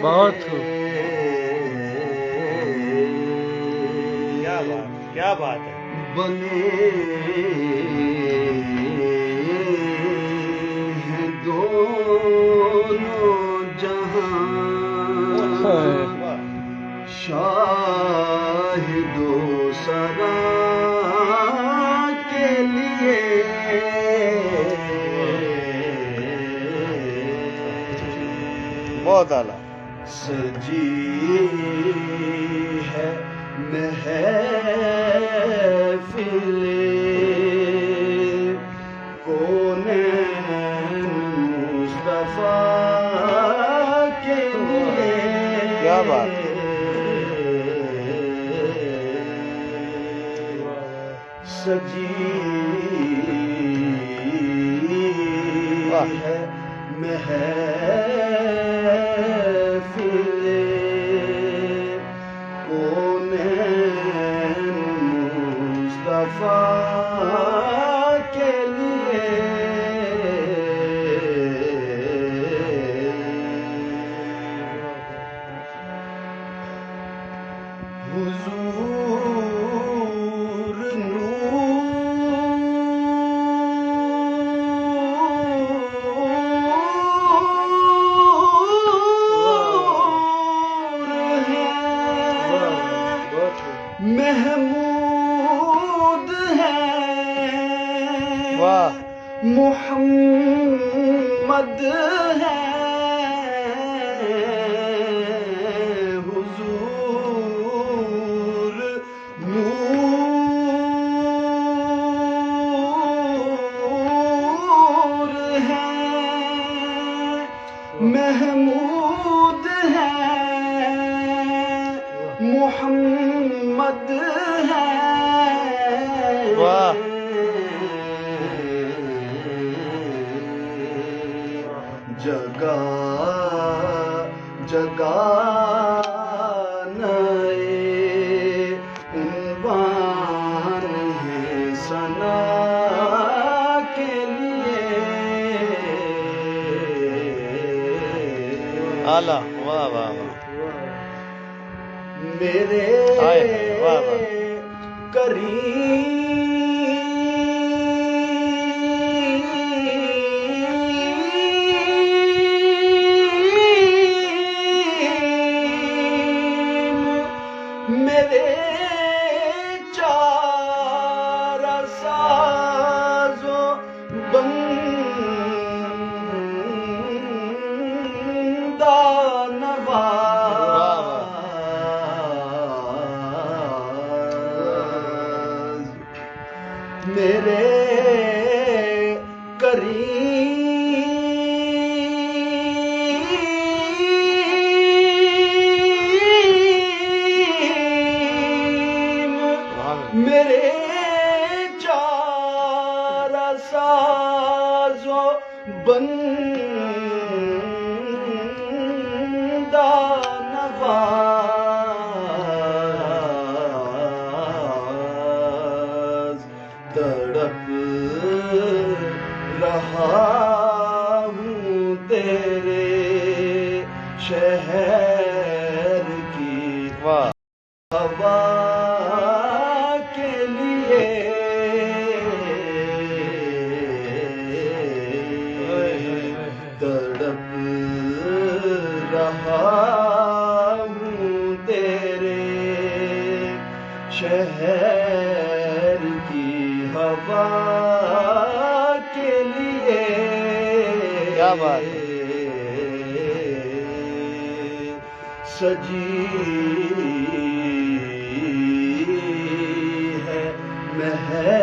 بہت خوب. کیا بات ہے. بنے ہیں دونوں جہاں شاہد و سرا کے لیے بہت اعلیٰ. سجی ہے محفل کونین مصطفیٰ کے لیے. کیا بات ہے. سجی ہے محفل کونین مصطفیٰ کے لیے حضور محمود ہے واہ. محمد ہے حضور نور ہے محمود ہے محمد ہے. واہ. جگہ جگہ نئے عنوان ہے ثنا کے لیے اعلیٰ. واہ واہ واہ. میرے واہ واہ. کریم میرے چار ساز و بندہ نواز میرے کریم میرے چار ساز و بندہ نواز تڑپ رہا ہوں تیرے شہر کی واہ. ہوا کے لیے تڑپ رہا ہوں تیرے شہر کی ہوا کے لیے. کیا بات ہے. سجی ہے محفل